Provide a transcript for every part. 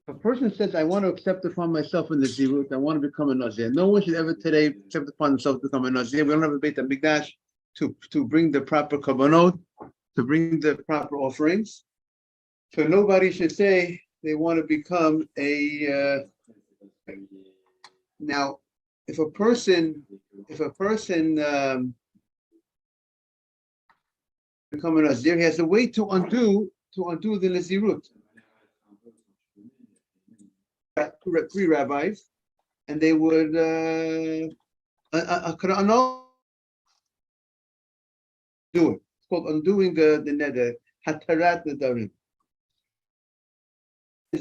A person says, I want to accept upon myself in the Zirut, I want to become a Nazir. No one should ever today accept upon himself to become a Nazir. We don't have a Beit HaMikdash to bring the proper kabbanot, to bring the proper offerings. So nobody should say they want to become a. Now, if a person become a Nazir, he has a way to undo the Nazirut. Three rabbis, and they would do it. It's called undoing the neder, hatarat nedarim.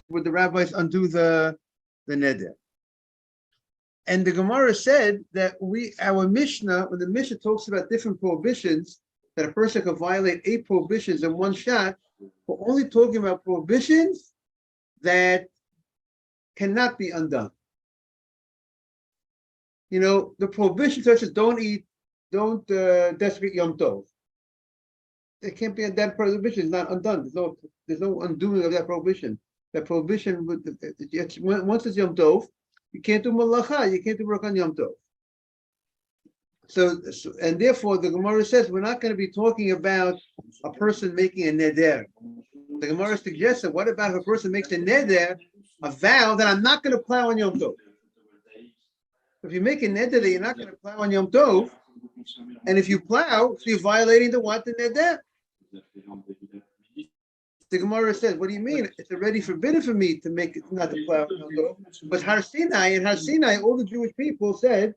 Would the rabbis undo the neder? And the Gemara said that our Mishnah, when the Mishnah talks about different prohibitions, that a person can violate 8 prohibitions in one shot, we're only talking about prohibitions that cannot be undone. You know, the prohibition such as don't desecrate Yom Tov. It can't be, that prohibition is not undone. There's no undoing of that prohibition. That prohibition, once it's Yom Tov, you can't do malacha, you can't do work on Yom Tov. So, and therefore the Gemara says we're not going to be talking about a person making a neder. The Gemara suggests that what about if a person makes a neder, a vow that I'm not going to plow on Yom Tov? If you make a neder that you're not going to plow on Yom Tov, and if you plow, so you're violating the what, the neder? The Gemara says, what do you mean? It's already forbidden for me to make it not to plow on Yom Tov. But Har Sinai, all the Jewish people said,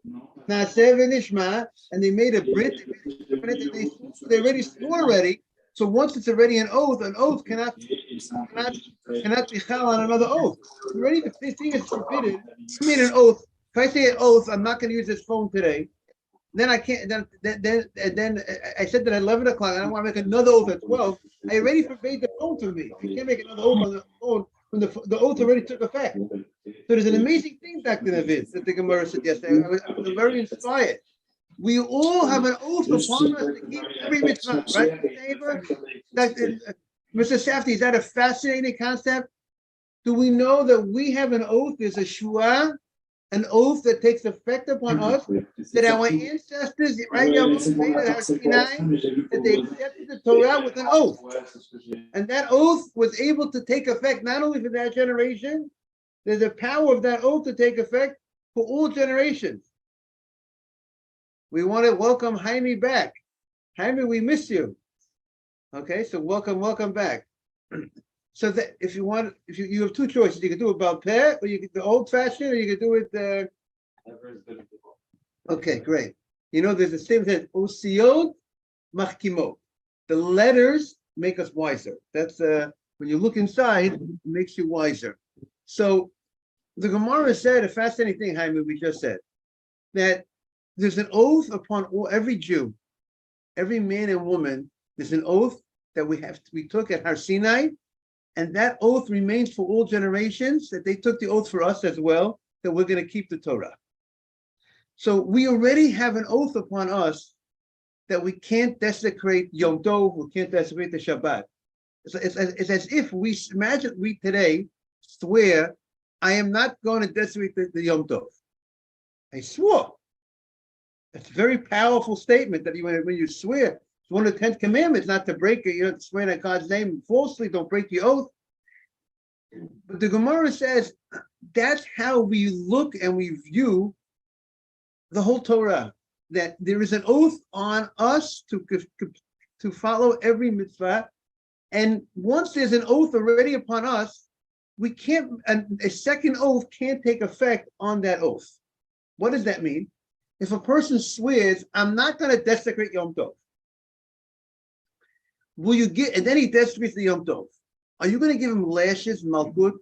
Naaseh v'nishma, and they made a brit, they already swore already. So once it's already an oath cannot be chal on another oath. Already the thing is forbidden. I made an oath. If I say an oath, I'm not going to use this phone today. Then I can't. Then I said that at 11 o'clock. I don't want to make another oath at 12. I already forbade the phone to me. I can't make another oath on the phone when the oath already took effect. So there's an amazing thing, Dr. Navid, that the Gemara said yesterday. I was very inspired. We all have an oath upon us to keep every mitzvah, right? Mr. Safdie, is that a fascinating concept? Do we know that we have an oath? There's a shua, an oath that takes effect upon us, that our ancestors, right, that they accepted the Torah with an oath. And that oath was able to take effect not only for that generation, there's a power of that oath to take effect for all generations. We want to welcome Jaime back. Jaime, we miss you. Okay, so welcome back. So that if you have 2 choices, you can do it Baal Peh, or you can do old-fashioned, or you can do it. Okay, great. You know, there's a statement that Osiot Machkimot. The letters make us wiser. That's when you look inside, it makes you wiser. So the Gemara said a fascinating thing, Jaime, we just said, that there's an oath upon every Jew, every man and woman. There's an oath that we took at Har Sinai, and that oath remains for all generations, that they took the oath for us as well, that we're going to keep the Torah. So we already have an oath upon us that we can't desecrate Yom Tov, we can't desecrate the Shabbat. It's as if we today swear, I am not going to desecrate the Yom Tov. I swore. It's a very powerful statement that when you swear, it's one of the 10 commandments not to break it. You don't swear in God's name falsely, don't break the oath. But the Gemara says that's how we look and we view the whole Torah, that there is an oath on us to follow every mitzvah. And once there's an oath already upon us, we can't, a second oath can't take effect on that oath. What does that mean? If a person swears, I'm not going to desecrate Yom Tov, and then he desecrates the Yom Tov, are you going to give him lashes, malkut,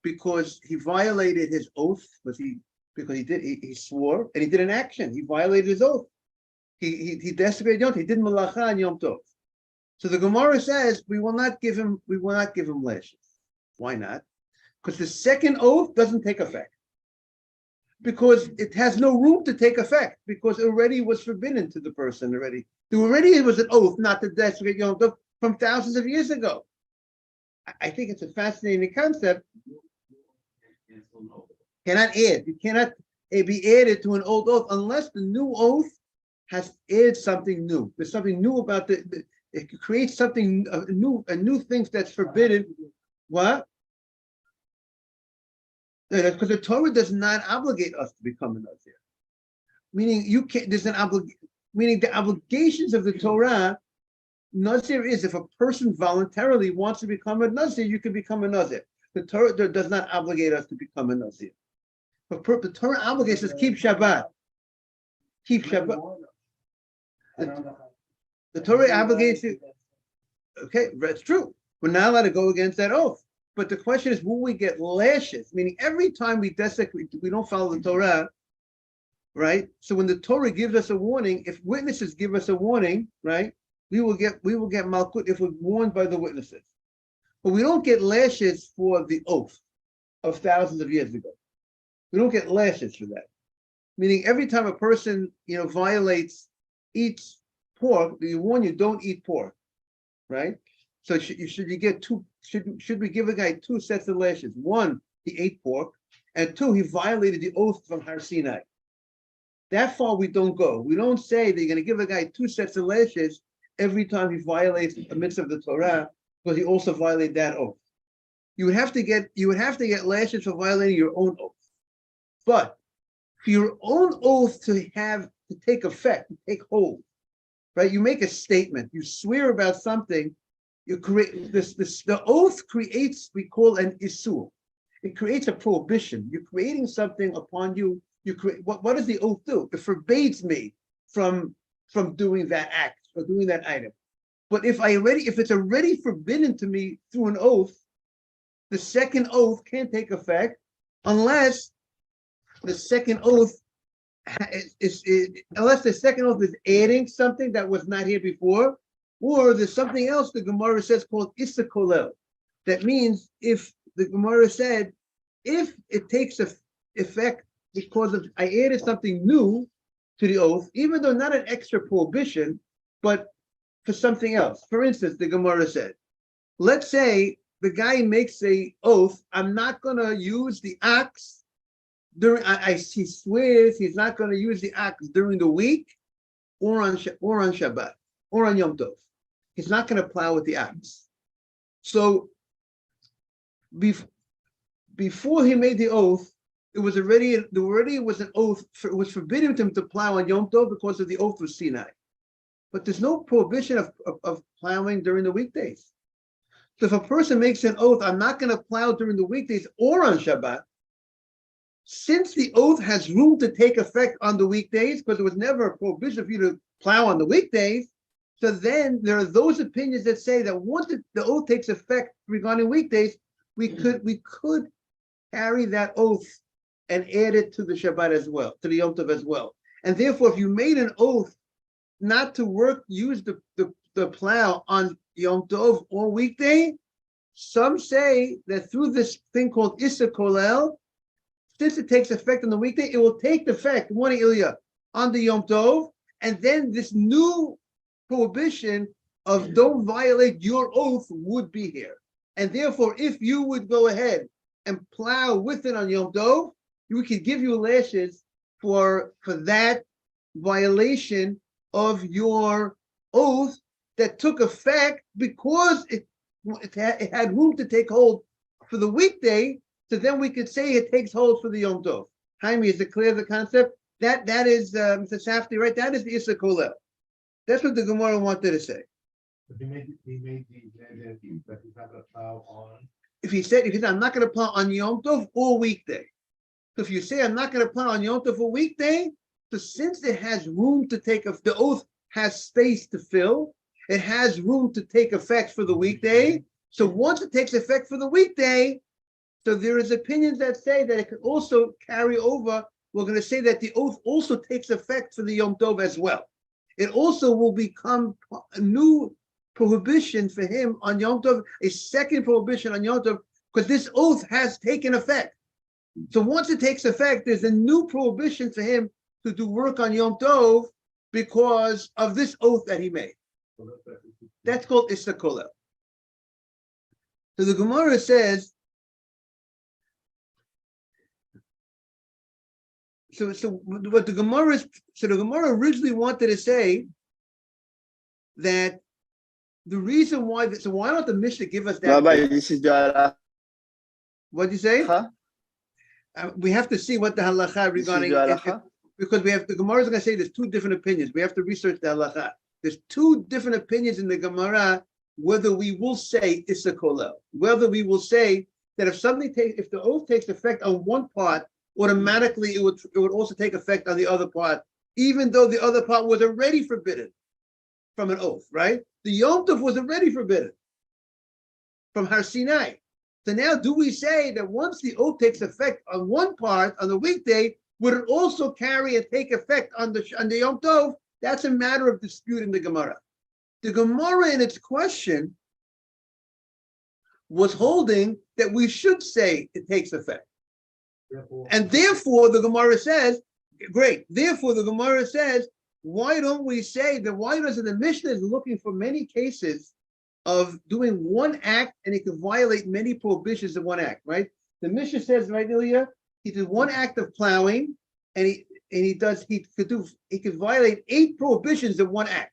because he violated his oath? Because he swore and he did an action. He violated his oath. He desecrated Yom Tov. He did malacha on Yom Tov. So the Gemara says we will not give him lashes. Why not? Because the second oath doesn't take effect. Because it has no room to take effect, because it already was forbidden to the person already. There already was an oath not to desecrate Yom Tov from thousands of years ago. I think it's a fascinating concept. Cannot add. You cannot be added to an old oath unless the new oath has added something new. There's something new about it creates something a new thing that's forbidden. What? Because the Torah does not obligate us to become a Nazir. Meaning you can't. There's an meaning the obligations of the Torah. Nazir is if a person voluntarily wants to become a Nazir, you can become a Nazir. The Torah does not obligate us to become a Nazir. But the Torah obligates us to keep Shabbat. Keep Shabbat. The Torah obligates you. Okay, that's true. We're not allowed to go against that oath. But the question is, will we get lashes? Meaning every time we desecrate, we don't follow the Torah, right? So when the Torah gives us a warning, if witnesses give us a warning, right, we will get malkut if we're warned by the witnesses. But we don't get lashes for the oath of thousands of years ago. We don't get lashes for that. Meaning every time a person, eats pork, we warn you, don't eat pork, right? So should we give a guy 2 sets of lashes? 1, he ate pork, and 2, he violated the oath from Har Sinai. That far we don't go. We don't say that you're going to give a guy 2 sets of lashes every time he violates a mitzvah of the Torah, because he also violated that oath. You would have to get lashes for violating your own oath. But for your own oath to take effect, to take hold, right? You make a statement, you swear about something, you create the oath creates, we call an isur. It creates a prohibition. You're creating something upon you. You create what does the oath do? It forbids me from doing that act or doing that item. But if it's already forbidden to me through an oath, the second oath can't take effect unless the second oath is adding something that was not here before, or there's something else the Gemara says called Issa Kolel. That means if the Gemara said, if it takes effect because I added something new to the oath, even though not an extra prohibition, but for something else. For instance, the Gemara said, let's say the guy makes a oath, I'm not going to use the ox he swears he's not going to use the ox during the week or on Shabbat or on Yom Tov. He's not going to plow with the ox. So before he made the oath, there already was an oath. It was forbidden him to plow on Yom Tov because of the oath of Sinai. But there's no prohibition of plowing during the weekdays. So if a person makes an oath, I'm not going to plow during the weekdays or on Shabbat, since the oath has room to take effect on the weekdays, because there was never a prohibition for you to plow on the weekdays, so then there are those opinions that say that once the oath takes effect regarding weekdays, we could carry that oath and add it to the Shabbat as well, to the Yom Tov as well. And therefore, if you made an oath not to use the plow on Yom Tov or weekday, some say that through this thing called Issa Kolel, since it takes effect on the weekday, it will take effect, Morning Ilya, on the Yom Tov, and then this new prohibition of don't violate your oath would be here. And therefore, if you would go ahead and plow with it on Yom Tov, we could give you lashes for that violation of your oath that took effect because it had room to take hold for the weekday. So then we could say it takes hold for the Yom Tov. Jaime, is it clear the concept? That is, Mr. Safdie, right? That is the Issa Kolel. That's what the Gemara wanted to say. But he made that he's not going to plow on. If he said, I'm not going to plow on Yom Tov or weekday. So if you say I'm not going to plow on Yom Tov or weekday, so since it has room to take, the oath has space to fill, it has room to take effect for the weekday. So once it takes effect for the weekday, so there is opinions that say that it could also carry over. We're going to say that the oath also takes effect for the Yom Tov as well. It also will become a new prohibition for him on Yom Tov, a second prohibition on Yom Tov, because this oath has taken effect. So once it takes effect, there's a new prohibition for him to do work on Yom Tov because of this oath that he made. That's called Issa Kolel. So the Gemara says, So what the Gemara is, so the Gemara originally wanted to say that the reason why, so why don't the Mishnah give us that? Rabbi, this is the What do you say? halacha. We have to see what the halacha This is regarding, the halacha. because we have, the Gemara is going to say there's two different opinions. We have to research the halacha. There's two different opinions in the Gemara whether we will say Issa Kolel, whether we will say that if the oath takes effect on one part, automatically it would also take effect on the other part, even though the other part was already forbidden from an oath, right? The Yom Tov was already forbidden from Har Sinai. So now do we say that once the oath takes effect on one part, on the weekday, would it also carry and take effect on the Yom Tov? That's a matter of dispute in the Gemara. The Gemara in its question was holding that we should say it takes effect. And therefore the Gemara says, great, therefore the Gemara says, why don't we say that, why doesn't the Mishnah is looking for many cases of doing one act and it can violate many prohibitions in one act, right? The Mishnah says, right, Ilya, he did one act of plowing and he could violate 8 prohibitions in one act.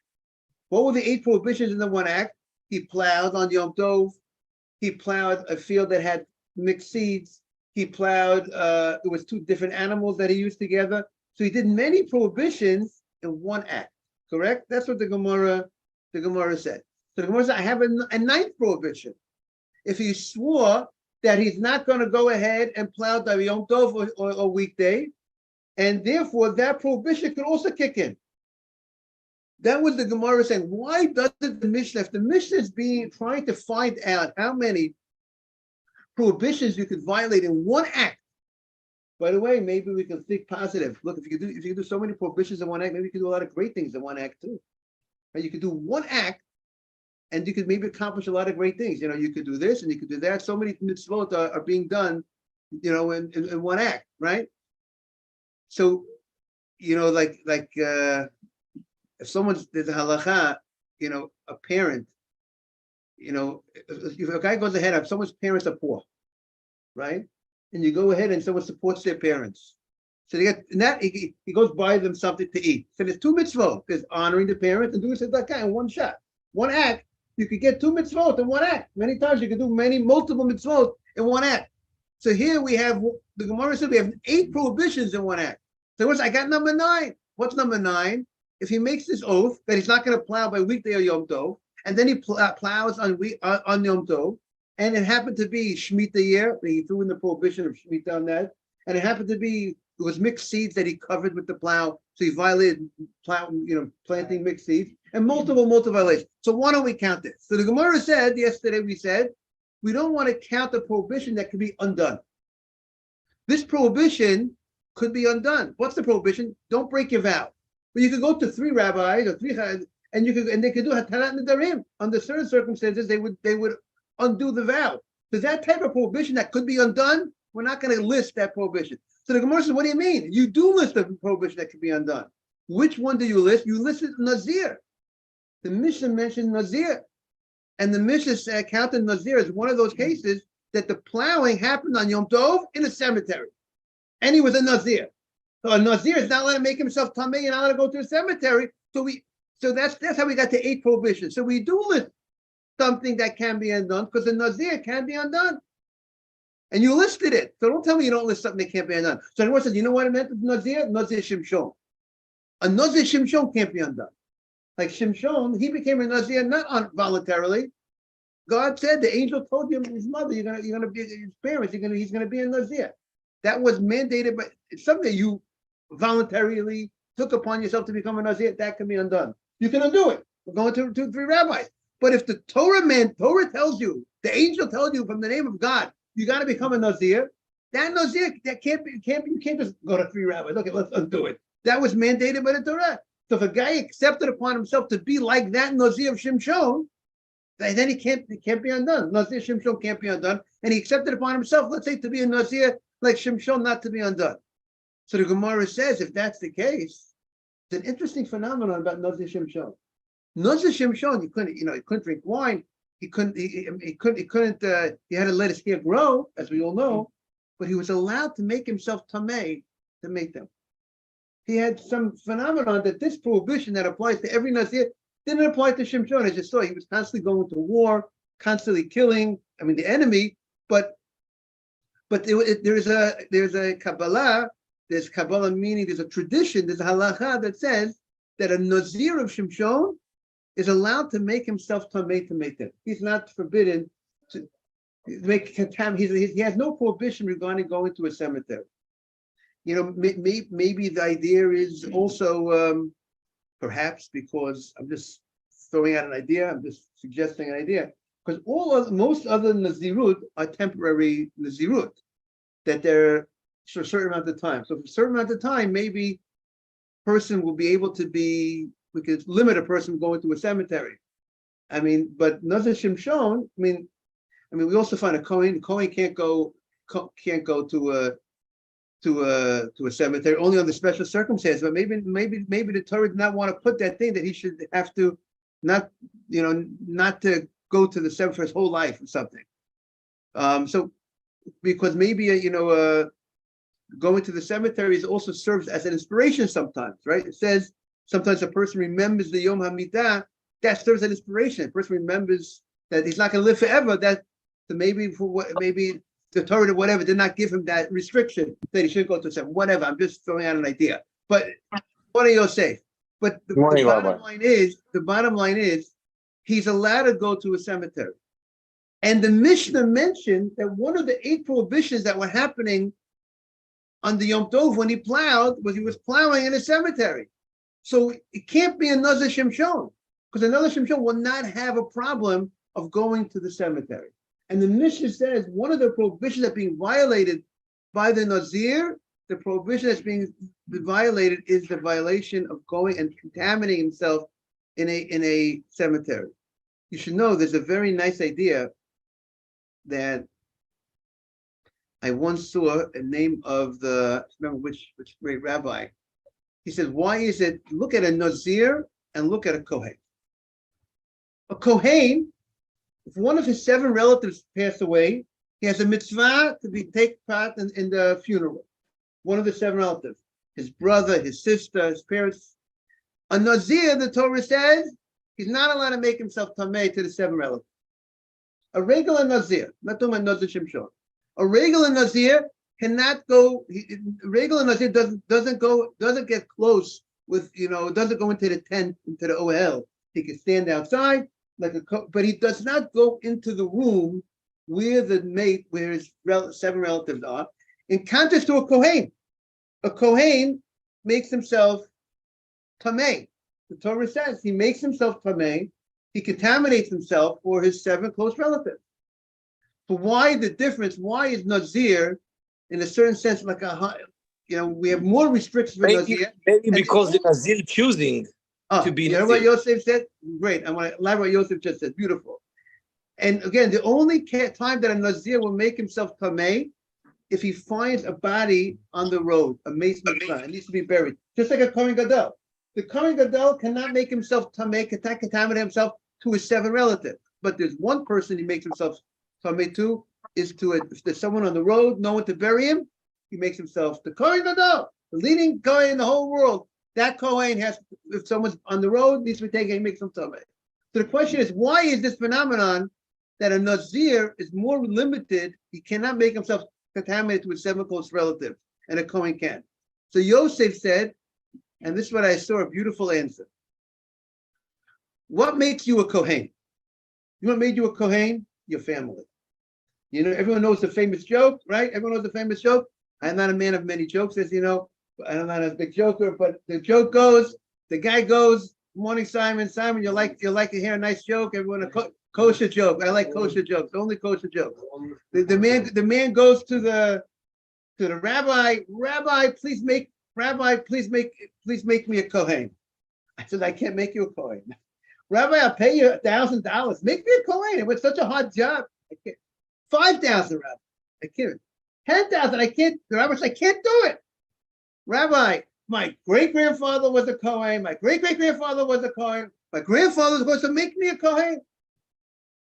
What were the 8 prohibitions in the one act? He plowed on Yom Tov. He plowed a field that had mixed seeds. He plowed, it was 2 different animals that he used together. So he did many prohibitions in one act, correct? That's what the Gemara said. So the Gemara said, I have a 9th prohibition. If he swore that he's not going to go ahead and plow the Yom Tov or weekday, and therefore that prohibition could also kick in. That was the Gemara saying, why doesn't the Mishnah, if the Mishnah is trying to find out how many prohibitions you could violate in one act. By the way, maybe we can think positive. Look, if you could do so many prohibitions in one act, maybe you could do a lot of great things in one act too. Right? You could do one act and you could maybe accomplish a lot of great things. You know, you could do this and you could do that. So many mitzvot are being done, you know, in one act, right? So, you know, like if there's a halacha, you know, a parent, you know, if a guy goes ahead, if someone's parents are poor, right? And you go ahead and someone supports their parents. So they get, and that he goes buy them something to eat. So there's 2 mitzvot. There's honoring the parents and doing tzedakah in one shot. One act, you could get 2 mitzvot in one act. Many times you can do multiple mitzvot in one act. So here we have, the Gemara said we have 8 prohibitions in one act. So I got number 9. What's number 9? If he makes this oath that he's not going to plow by weekday or Yom Tov, and then he plows on Yom Tov, and it happened to be Shemitah year, he threw in the prohibition of Shemitah on that, and it happened to be, it was mixed seeds that he covered with the plow, so he violated planting mixed seeds, and multiple violations. So why don't we count this? So the Gemara said, yesterday we said, we don't want to count the prohibition that could be undone. This prohibition could be undone. What's the prohibition? Don't break your vow. But you could go to 3 rabbis or 3, and they could do Hatarat Nedarim. Under certain circumstances, they would undo the vow. So that type of prohibition that could be undone, we're not going to list that prohibition. So the Gemara says, what do you mean? You do list a prohibition that could be undone. Which one do you list? You listed Nazir. The Mishnah mentioned Nazir. And the Mishnah counted Nazir as one of those cases that the plowing happened on Yom Tov in a cemetery. And he was a Nazir. So a Nazir is not allowed to make himself tamei, you're not allowed to go to a cemetery. So that's how we got to 8 prohibitions. So we do list something that can be undone because the Nazir can be undone. And you listed it. So don't tell me you don't list something that can't be undone. So anyone says, you know what it meant with Nazir? Nazir Shimshon. A Nazir Shimshon can't be undone. Like Shimshon, he became a Nazir not voluntarily. God said, the angel told him, his mother, you're gonna be his parents, he's gonna be a Nazir. That was mandated, but it's something you voluntarily took upon yourself to become a Nazir, that can be undone. You can undo it. We're going to 2, 3 rabbis. But if the Torah tells you, the angel tells you from the name of God, you got to become a Nazir, that Nazir, you can't just go to 3 rabbis. Okay, let's undo it. That was mandated by the Torah. So if a guy accepted upon himself to be like that Nazir of Shimshon, then he can't be undone. Nazir Shimshon can't be undone. And he accepted upon himself, let's say, to be a Nazir like Shimshon, not to be undone. So the Gemara says, if that's the case, it's an interesting phenomenon about Nazir Shimshon. Nazir Shimshon, he couldn't drink wine. He had to let his hair grow, as we all know, but he was allowed to make himself tamei to make them. he had some phenomenon that this prohibition that applies to every Nazir didn't apply to Shimshon. As you saw, he was constantly going to war, constantly killing, the enemy, but there's a Kabbalah, there's Kabbalah meaning, there's a tradition, there's a halacha that says that a Nazir of Shimshon is allowed to make himself tamei to make it. He's not forbidden to make he has no prohibition regarding going to a cemetery. Maybe the idea is also perhaps because I'm just throwing out an idea, I'm just suggesting an idea, because most other Nazirut are temporary Nazirut, that they're for a certain amount of time. So for a certain amount of time, maybe person will be able to be, we could limit a person going to a cemetery. But Nazir Shimshon, we also find a Kohen. Kohen can't go to a cemetery only under special circumstances. But maybe the Torah did not want to put that thing that he should have to not to go to the cemetery for his whole life or something. So because maybe going to the cemeteries also serves as an inspiration sometimes, right? It says sometimes a person remembers the Yom HaMidah, that serves as an inspiration. A person remembers that he's not going to live forever. Maybe the Torah or whatever did not give him that restriction that he shouldn't go to a cemetery. Whatever. I'm just throwing out an idea. But what are you saying? But the bottom line is, he's allowed to go to a cemetery. And the Mishnah mentioned that one of the 8 prohibitions that were happening on the Yom Tov when he plowed was he was plowing in a cemetery. So it can't be another Shimshon, because another Shimshon will not have a problem of going to the cemetery. And the Mishnah says one of the prohibitions that's being violated by the Nazir, the prohibition that's being violated is the violation of going and contaminating himself in a cemetery. You should know there's a very nice idea that I once saw a name of remember which great rabbi. He says, why is it, look at a Nazir and look at a Kohen. A Kohen, if one of his 7 relatives pass away, he has a mitzvah to take part in the funeral. One of the 7 relatives, his brother, his sister, his parents. A Nazir, the Torah says, he's not allowed to make himself tamei to the 7 relatives. A regular Nazir, not talking about Nazir Shimshon. A regular Nazir cannot go. Regular Nazir doesn't get close with, doesn't go into the tent, into the OL. He can stand outside but he does not go into the room where his 7 relatives are. In contrast to a Kohen makes himself tamei. The Torah says he makes himself tamei. He contaminates himself for his 7 close relatives. So why the difference? Why is Nazir, in a certain sense, like we have more restrictions for Nazir? Maybe because the Nazir choosing to be Nazir. You know what Yosef said? Great. I want to elaborate what Yosef just said. Beautiful. And again, the only time that a Nazir will make himself tamei if he finds a body on the road, a mason, it needs to be buried, just like a Kohen Gadol. The Kohen Gadol cannot make himself tamei, cannot contaminate himself to his 7 relatives. But there's one person he makes himself tamei to, if there's someone on the road, no one to bury him, he makes himself the Kohen Gadol, the leading Kohen in the whole world. That Kohen has, if someone's on the road, needs to be taken, he makes him tamei. So the question is, why is this phenomenon that a Nazir is more limited? He cannot make himself contaminated to his 7 close relatives, and a Kohen can. So Yosef said, and this is what I saw, a beautiful answer. What makes you a Kohen? You know what made you a Kohen? Your family. Everyone knows the famous joke, right? Everyone knows the famous joke. I'm not a man of many jokes, as you know. I'm not a big joker, but the joke goes, the guy goes, morning, Simon. Simon, you like to hear a nice joke? Everyone, kosher joke. I like kosher jokes, only kosher jokes. The man goes to the rabbi. Rabbi, please make me a Kohen. I said, I can't make you a Kohen. Rabbi, I'll pay you $1,000. Make me a Kohen. It was such a hard job. I can't. 5,000, Rabbi. I can't. 10,000. I can't. The rabbi said, I can't do it. Rabbi, my great-grandfather was a Kohen. My great-great-grandfather was a Kohen. My grandfather was going to make me a Kohen.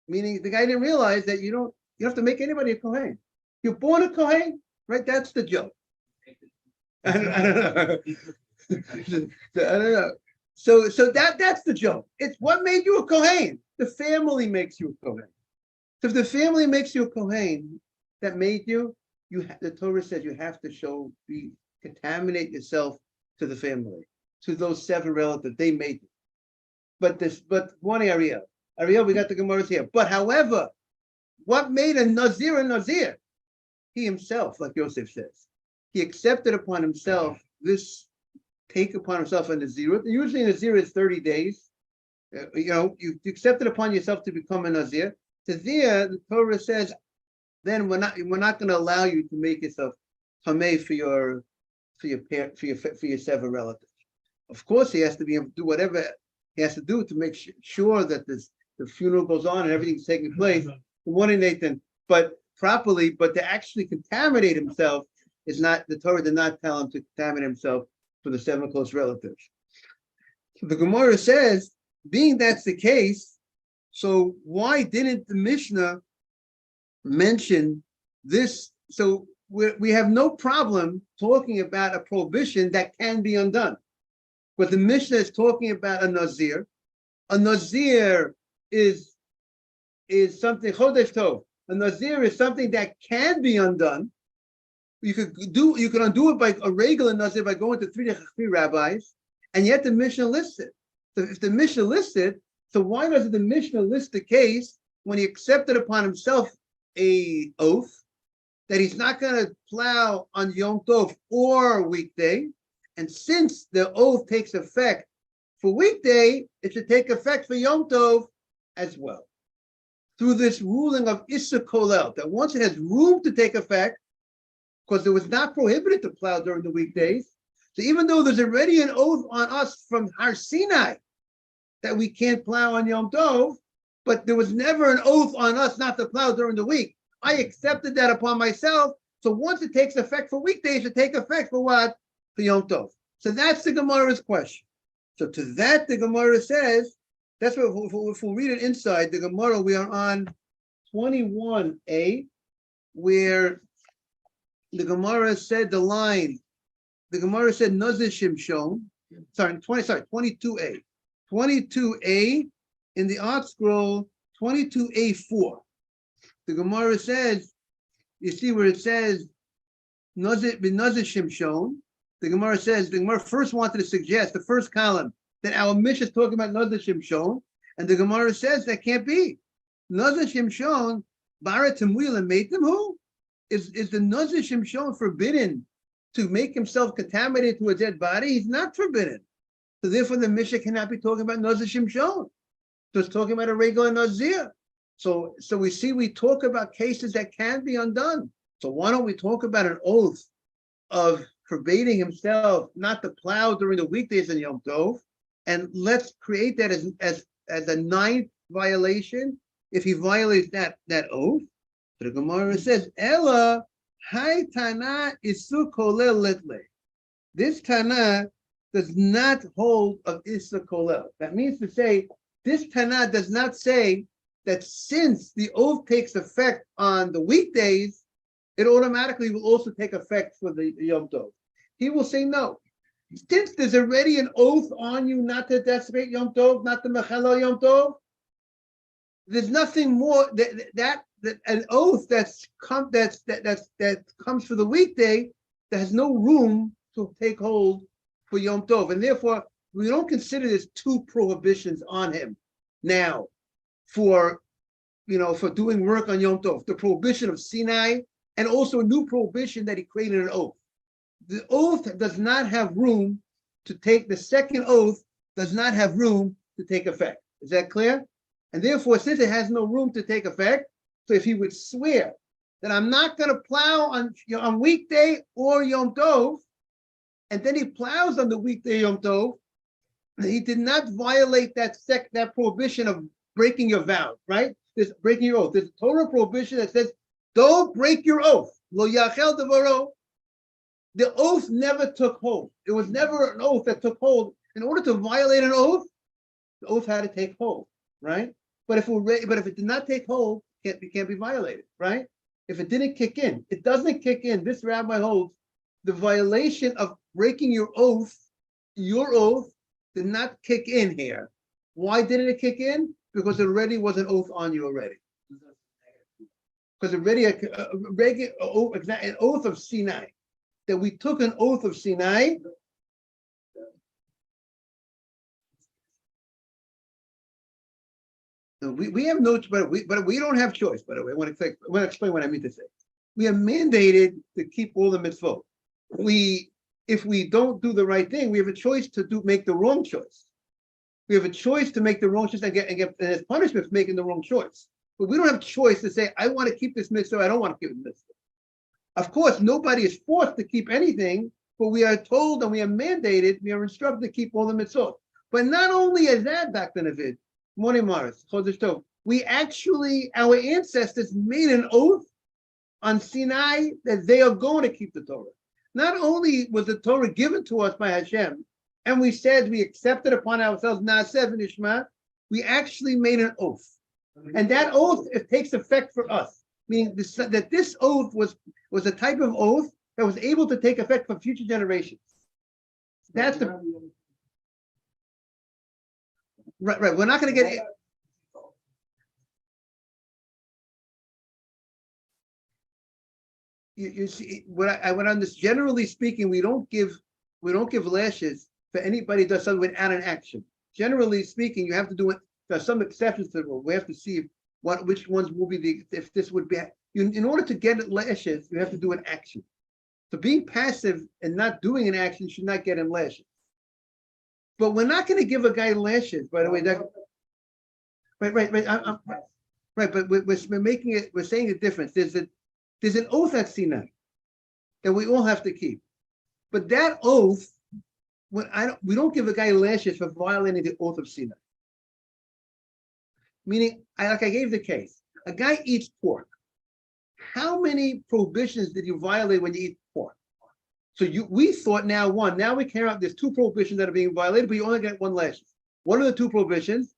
Meaning the guy didn't realize that you don't have to make anybody a Kohen. You're born a Kohen, right? That's the joke. I don't know. I don't know. So that's the joke. It's what made you a Kohen. The family makes you a Kohen. So if the family makes you a Kohen, that made you, the Torah says you have to contaminate yourself to the family, to those 7 relatives. They made you. But one Ariel, we got the Gemara's here. But however, what made a Nazir? He himself, like Yosef says, he accepted upon himself this, take upon himself a Nazir. Usually a Nazir is 30 days. You accepted upon yourself to become a Nazir. So there, the Torah says, then we're not going to allow you to make yourself Hameh for your 7 relatives. Of course, he has to be able to do whatever he has to do to make sure that the funeral goes on and everything's taking place. Good morning, Nathan. But properly, but to actually contaminate himself is not, the Torah did not tell him to contaminate himself for the 7 close relatives. So the Gemara says, being that's the case, so why didn't the Mishnah mention this? So we have no problem talking about a prohibition that can be undone. But the Mishnah is talking about a Nazir. A Nazir is something, Chodesh Tov. A Nazir is something that can be undone. You can undo it by a regular Nazir by going to three rabbis, and yet the Mishnah lists it. So if the Mishnah lists it, so why doesn't the Mishnah list the case when he accepted upon himself a oath that he's not going to plow on Yom Tov or weekday, and since the oath takes effect for weekday, it should take effect for Yom Tov as well. Through this ruling of Issa Kolel, that once it has room to take effect, because it was not prohibited to plow during the weekdays, so even though there's already an oath on us from Har Sinai that we can't plow on Yom Tov, but there was never an oath on us not to plow during the week. I accepted that upon myself. So once it takes effect for weekdays, it take effect for what? For Yom Tov. So that's the Gemara's question. So to that, the Gemara says, that's what if we'll read it inside the Gemara, we are on 21a, where the Gemara said the line, the Gemara said Nazir Shimshon, 22a. 22a in the Art Scroll, 22a4. The Gemara says, you see where it says Nazir Shimshon. The Gemara says, the Gemara first wanted to suggest, the first column, that our Mishnah is talking about Nazir Shimshon, and the Gemara says that can't be. Nazir Shimshon, Bara Temuil and Meitim, who? Is the Nazir Shimshon forbidden to make himself contaminated to a dead body? He's not forbidden. So therefore the Mishnah cannot be talking about Nazir Shimshon. So it's talking about a regular Nazir. So we talk about cases that can be undone. So why don't we talk about an oath of forbidding himself not to plow during the weekdays in Yom Tov, and let's create that as a 9th violation if he violates that oath. So the Gemara says, Ella hai Tana isu kolel litle. This Tana does not hold of Issa Kolel. That means to say, this Tana does not say that since the oath takes effect on the weekdays, it automatically will also take effect for the Yom Tov. He will say no. Since there's already an oath on you not to desecrate Yom Tov, not to mechel Yom Tov, there's nothing more that an oath that comes for the weekday that has no room to take hold for Yom Tov, and therefore we don't consider there's 2 prohibitions on him now for doing work on Yom Tov. The prohibition of Sinai and also a new prohibition that he created an oath. The oath does not have room to take, the second oath does not have room to take effect. Is that clear? And therefore, since it has no room to take effect, so if he would swear that I'm not going to plow on weekday or Yom Tov, and then he plows on the weekday Yom Tov, he did not violate that prohibition of breaking your vow, right? There's breaking your oath. There's a Torah prohibition that says, don't break your oath. Lo yachel devaro. The oath never took hold. It was never an oath that took hold. In order to violate an oath, the oath had to take hold, right? But if it did not take hold, it can't be violated, right? If it didn't kick in, it doesn't kick in. This rabbi holds the violation of breaking your oath your oath did not kick in here. Why didn't it kick in? Because it already was an oath on you already. Because already a regular oath, an oath of Sinai, that we took an oath of Sinai. We have no, but we don't have choice. By the way, I want to explain what I mean to say. We are mandated to keep all the mitzvot. If we don't do the right thing, we have a choice to make the wrong choice. We have a choice to make the wrong choice and get as punishment for making the wrong choice. But we don't have a choice to say, I want to keep this mitzvah, I don't want to keep the mitzvah. Of course, nobody is forced to keep anything, but we are told and we are mandated, we are instructed to keep all the mitzvot. But not only is that, Dr. Navid, Morning Morris, Chodesh Tov, we actually, our ancestors made an oath on Sinai that they are going to keep the Torah. Not only was the Torah given to us by Hashem, and we said we accepted upon ourselves Naaseh v'nishma, we actually made an oath. And that oath, it takes effect for us, meaning that this oath was a type of oath that was able to take effect for future generations. That's the right. We're not going to get. You see, on this, generally speaking, we don't give lashes for anybody who does something without an action. Generally speaking, you have to do it. There's some exceptions to the rule. We have to see which ones will be if this would be. In order to get lashes, you have to do an action. So being passive and not doing an action should not get him lashes. But we're not going to give a guy lashes, by the way. Right. But we're making it. We're saying the difference. There's an oath at Sinai that we all have to keep. But that oath, we don't give a guy lashes for violating the oath of Sinai. Meaning, I gave the case. A guy eats pork. How many prohibitions did you violate when you eat pork? So we thought now we care out. There's two prohibitions that are being violated, but you only get one lashes. What are the two prohibitions?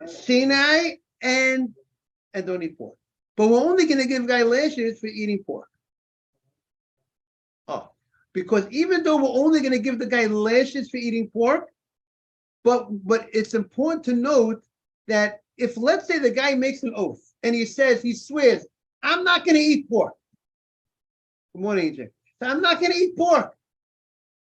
Sinai and don't eat pork. But we're only going to give a guy lashes for eating pork. Oh, because even though we're only going to give the guy lashes for eating pork, but it's important to note that if, let's say, the guy makes an oath and he swears, I'm not going to eat pork. Good morning, AJ. So I'm not going to eat pork.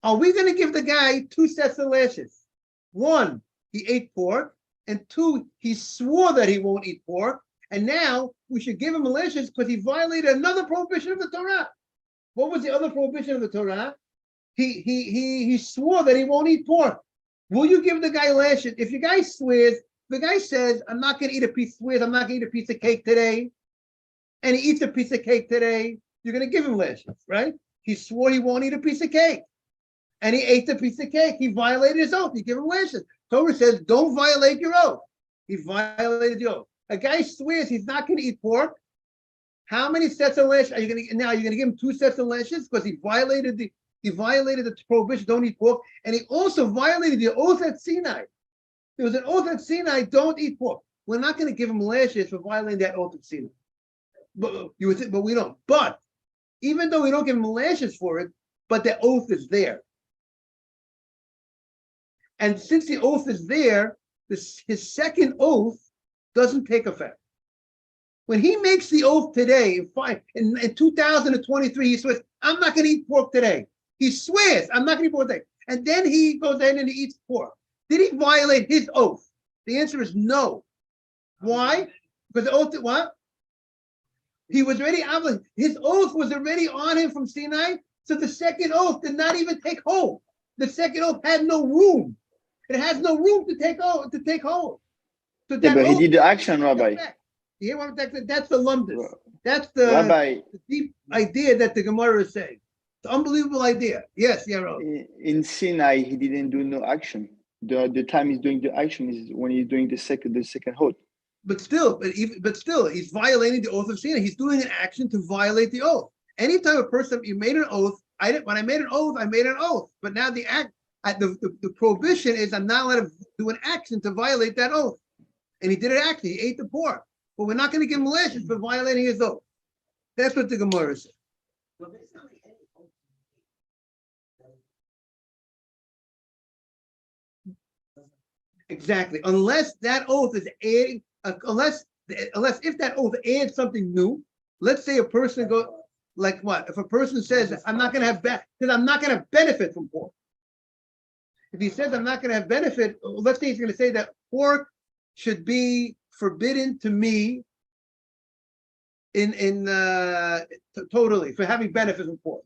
Are we going to give the guy two sets of lashes? One, he ate pork, and two, he swore that he won't eat pork. And now we should give him lashes because he violated another prohibition of the Torah. What was the other prohibition of the Torah? He swore that he won't eat pork. Will you give the guy lashes? If your guy swears, the guy says, I'm not going to eat a piece of cake today, and he eats a piece of cake today, you're going to give him lashes, right? He swore he won't eat a piece of cake, and he ate the piece of cake. He violated his oath. You give him lashes. Torah says, don't violate your oath. He violated the oath. A guy swears he's not going to eat pork. How many sets of lashes are you going to now? You're going to give him two sets of lashes because he violated the prohibition, don't eat pork, and he also violated the oath at Sinai. There was an oath at Sinai, don't eat pork. We're not going to give him lashes for violating that oath at Sinai. But we don't. But even though we don't give him lashes for it, but the oath is there. And since the oath is there, his second oath doesn't take effect. When he makes the oath today, in 2023, he swears, I'm not going to eat pork today. He swears, I'm not going to eat pork today. And then he goes in and he eats pork. Did he violate his oath? The answer is no. Why? Because the oath, what? He was already obligated. His oath was already on him from Sinai, so the second oath did not even take hold. The second oath had no room. It has no room to take hold. So yeah, but he did the action, Rabbi. You hear what I'm saying? That's the lumdus. That's the deep idea that the Gemara is saying. It's an unbelievable idea. Yes, Yaro. In Sinai, he didn't do no action. The time he's doing the action is when he's doing the second oath. But still, he's violating the oath of Sinai. He's doing an action to violate the oath. Anytime a person, you made an oath, when I made an oath. But now the prohibition is I'm not allowed to do an action to violate that oath. And he did an action. He ate the pork. But we're not going to give him lashes for violating his oath. That's what the Gemara says. Exactly. Unless that oath is adding, unless if that oath adds something new. Let's say a person goes like what? If a person says, "I'm not going to have because I'm not going to benefit from pork." If he says, "I'm not going to have benefit," let's say he's going to say that pork should be forbidden to me totally for having benefit from pork.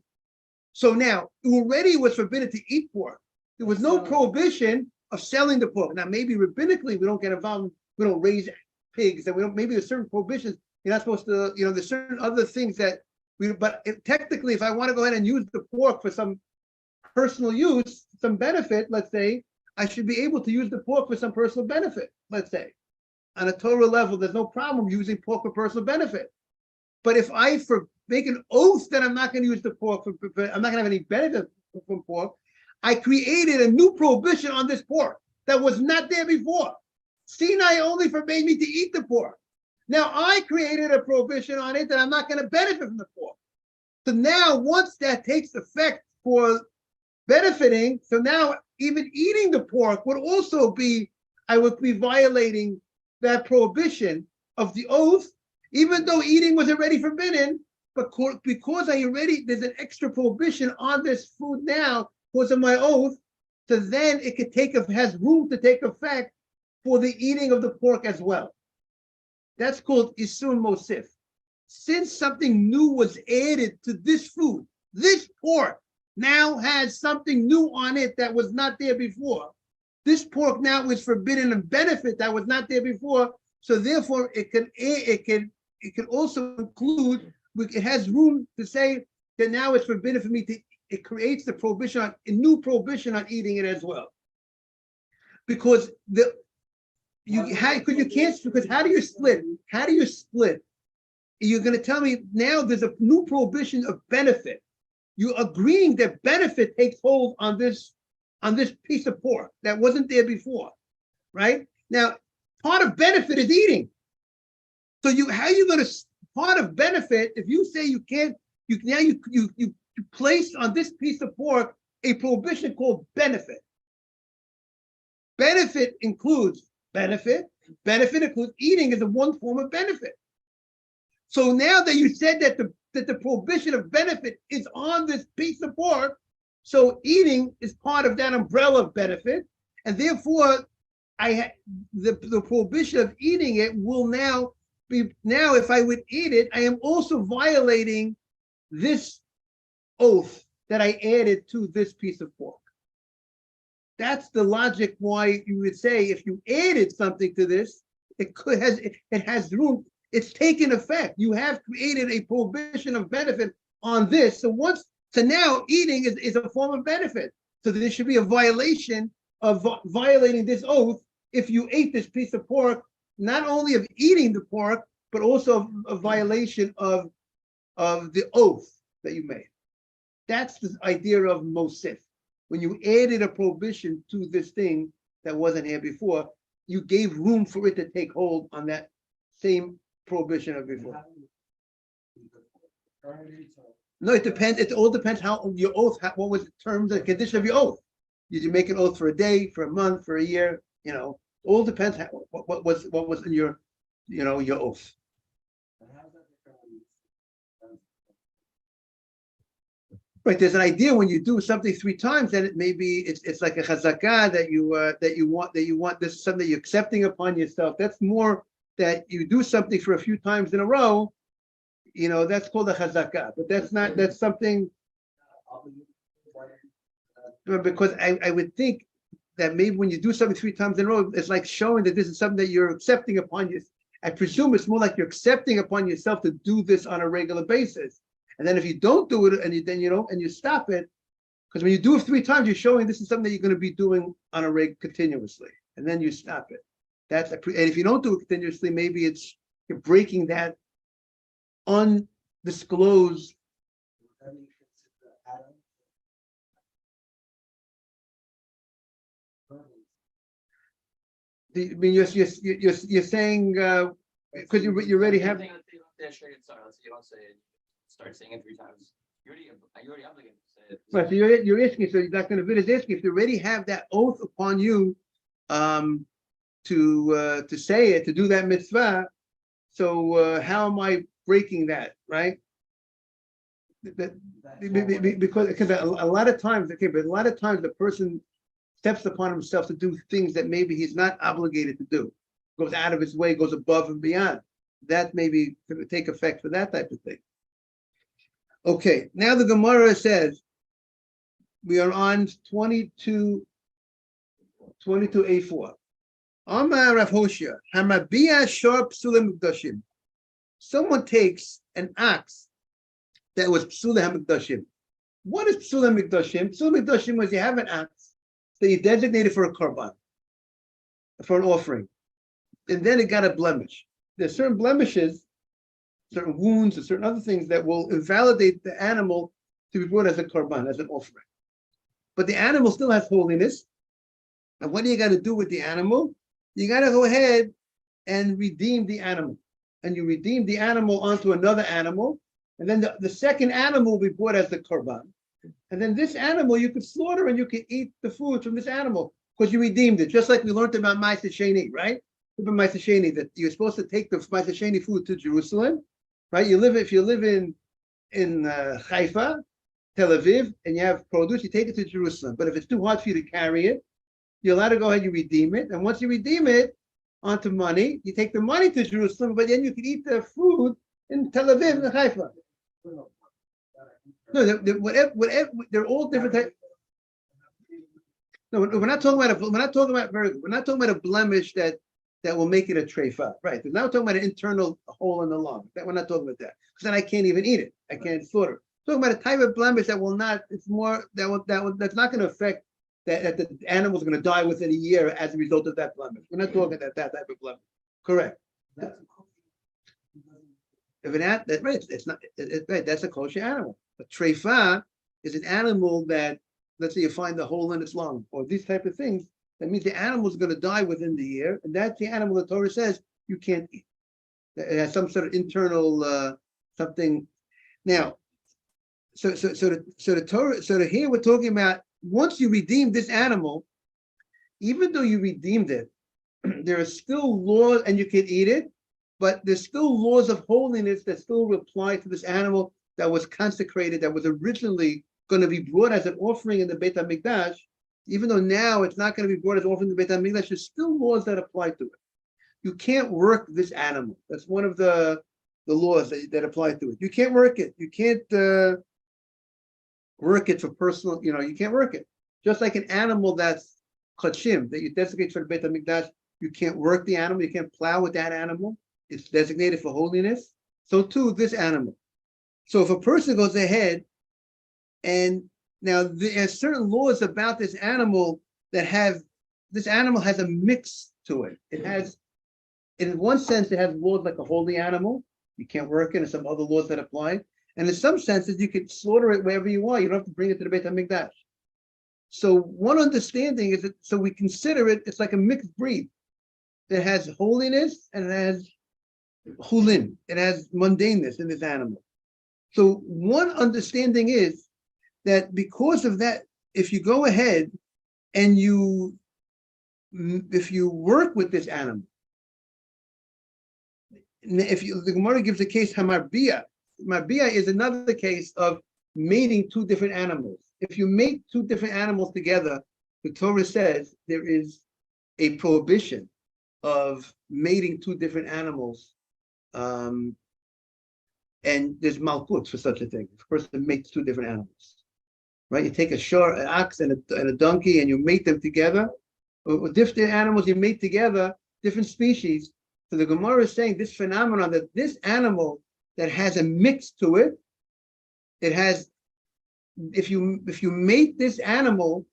So now it already was forbidden to eat pork. There was no prohibition of selling the pork. Now maybe rabbinically we don't get involved. We don't raise pigs, and we don't. Maybe there's certain prohibitions. You're not supposed to. There's certain other things that we. But technically, if I want to go ahead and use the pork for some personal use, some benefit, let's say, I should be able to use the pork for some personal benefit. Let's say, on a Torah level, there's no problem using pork for personal benefit. But if I make an oath that I'm not going to use the pork, I'm not going to have any benefit from pork, I created a new prohibition on this pork that was not there before. Sinai only forbade me to eat the pork. Now I created a prohibition on it that I'm not going to benefit from the pork. So now once that takes effect for benefiting, so now even eating the pork would also be, I would be violating that prohibition of the oath, even though eating was already forbidden, but because there's an extra prohibition on this food now because of my oath, so then it has room to take effect for the eating of the pork as well. That's called Isun Mosif. Since something new was added to this food, this pork now has something new on it that was not there before. This pork now is forbidden and benefit that was not there before. So therefore, it can also include. It has room to say that now it's forbidden for me to. It creates the prohibition a new prohibition on eating it as well. Because how do you split? How do you split? You're going to tell me now there's a new prohibition of benefit. You're agreeing that benefit takes hold on this piece of pork that wasn't there before, right? Now, part of benefit is eating. So how are you going to part of benefit if you say you can't? You place on this piece of pork a prohibition called benefit. Benefit includes benefit. Benefit includes eating as one form of benefit. So now that you said that the prohibition of benefit is on this piece of pork, so eating is part of that umbrella of benefit, and therefore, the prohibition of eating it will now be if I would eat it, I am also violating this oath that I added to this piece of pork. That's the logic why you would say if you added something to this, it has room. It's taken effect. You have created a prohibition of benefit on this. So now eating is a form of benefit. So there should be a violation of violating this oath if you ate this piece of pork, not only of eating the pork, but also a violation of the oath that you made. That's the idea of Mosif. When you added a prohibition to this thing that wasn't here before, you gave room for it to take hold on that same prohibition of before. No, it depends. It all depends how your oath. What was the terms and condition of your oath? Did you make an oath for a day, for a month, for a year? All depends. What was in your oath. Right. There's an idea when you do something 3 times, then it maybe it's like a chazakah that you want. This is something you're accepting upon yourself. That's more that you do something for a few times in a row. That's called a chazakah. But that's something. Because I would think that maybe when you do something 3 times in a row, it's like showing that this is something that you're accepting upon you. I presume it's more like you're accepting upon yourself to do this on a regular basis. And then if you don't do it and you stop it, because when you do it 3 times, you're showing this is something that you're going to be doing on a continuously, and then you stop it. And if you don't do it continuously, maybe you're breaking that undisclosed. I mean, you're saying because you already have. You don't say it. Start saying it 3 times. You already obligated to say it. Right, so you're asking, so Dr. Navid is asking if you already have that oath upon you, to say it, to do that mitzvah. So how am I breaking that, right? Because a lot of times, okay, but a lot of times the person steps upon himself to do things that maybe he's not obligated to do, goes out of his way, goes above and beyond. That maybe could take effect for that type of thing. Okay, now the Gemara says, we are on 22A4. Amar Rav Hoshea, Hamabia Shor Psulim Mikdashim. Someone takes an ox that was Psulim Mikdashim. What is Psulim Mikdashim? Psulim Mikdashim was you have an ox that you designated for a korban, for an offering, and then it got a blemish. There's certain blemishes, certain wounds, and certain other things that will invalidate the animal to be brought as a korban, as an offering. But the animal still has holiness. And what do you got to do with the animal? You got to go ahead and redeem the animal. And you redeem the animal onto another animal. And then the second animal will be brought as the korban. And then this animal you could slaughter and you could eat the food from this animal because you redeemed it. Just like we learned about Ma'aseh Sheni, right? About Ma'aseh Sheni, that you're supposed to take the Ma'aseh Sheni food to Jerusalem, right? If you live in Haifa, Tel Aviv, and you have produce, you take it to Jerusalem. But if it's too hard for you to carry it, you're allowed to go ahead and you redeem it. And once you redeem it onto money, you take the money to Jerusalem, but then you can eat the food in Tel Aviv and Haifa. No, they're all different types. No, we're not talking about a blemish that will make it a treifa, right? We're not talking about an internal hole in the lung. We're not talking about that, because then I can't even eat it. I can't slaughter it. Talking about a type of blemish that will not. It's more that's not going to affect that the animal's going to die within a year as a result of that blemish. We're not talking about that type of blemish. Correct. If that's right, it's not right. That's a kosher animal. A treifa is an animal that, let's say you find the hole in its lung or these type of things. That means the animal is going to die within the year, and that's the animal the Torah says you can't eat. It has some sort of internal something. Now, so the Torah. So here we're talking about once you redeem this animal, even though you redeemed it, there are still laws, and you can eat it, but there's still laws of holiness that still apply to this animal that was consecrated, that was originally going to be brought as an offering in the Beit HaMikdash. Even though now it's not going to be brought as an offering in the Beit HaMikdash, there's still laws that apply to it. You can't work this animal. That's one of the laws that apply to it. You can't work it. You can't work it for personal, you can't work it. Just like an animal that's kachim, that you designate for the Beit HaMikdash, you can't work the animal, you can't plow with that animal. It's designated for holiness. So too, this animal. So if a person goes ahead and now there are certain laws about this animal this animal has a mix to it. It has, in one sense, it has laws like a holy animal. You can't work it, and some other laws that apply. And in some senses, you can slaughter it wherever you want. You don't have to bring it to the Beit HaMikdash. So one understanding is that, so we consider it's like a mixed breed. It has holiness and it has chulin. It has mundaneness in this animal. So one understanding is that because of that, if you go ahead and if you work with this animal, the Gemara gives a case, Hamarbia. Marbia is another case of mating two different animals. If you mate two different animals together, the Torah says there is a prohibition of mating two different animals. And there's malkut for such a thing. If a person mates two different animals, right? You take an ox and a donkey, and you mate them together. Or different animals you mate together, different species. So the Gemara is saying this phenomenon that this animal that has a mix to it, it has. If you mate this animal,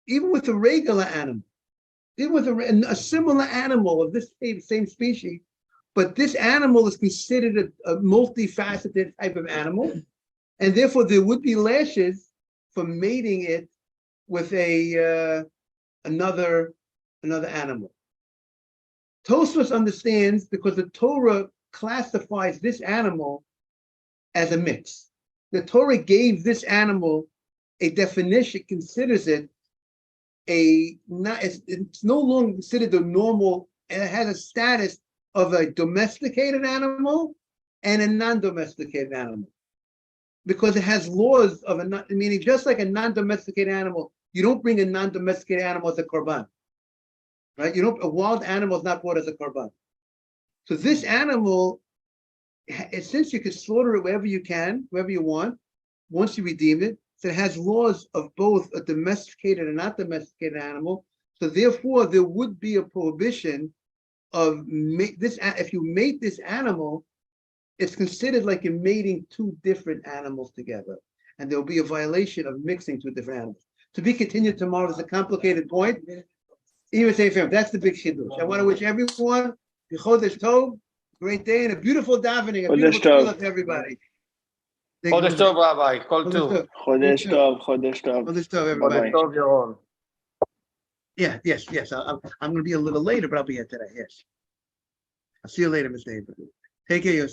even with a regular animal, even with a similar animal of this same species, but this animal is considered a multifaceted type of animal, and therefore there would be lashes for mating it with another animal. Tosfos understands because the Torah classifies this animal as a mix. The Torah gave this animal a definition, considers it it's no longer considered the normal, and it has a status of a domesticated animal and a non-domesticated animal. Because it has laws of meaning just like a non-domesticated animal, you don't bring a non-domesticated animal as a korban. Right? A wild animal is not brought as a korban. So this animal, since you can slaughter it wherever you can, wherever you want, once you redeem it, so it has laws of both a domesticated and not domesticated animal. So therefore, there would be a prohibition of this. If you mate this animal, it's considered like you're mating two different animals together, and there will be a violation of mixing two different animals. To be continued tomorrow is a complicated point. Even say, that's the big chiddush. I want to wish everyone Chodesh Tov, great day, and a beautiful davening, a beautiful tefillah to everybody. Chodesh Tov, Rabbi. Kol Tov. Chodesh Tov, Chodesh Tov. Chodesh Tov, everybody. Chodesh Tov, Yaron. Yeah, yes. I'm going to be a little later, but I'll be here today. Yes. I'll see you later, Mr. Abraham. Take care of yourself.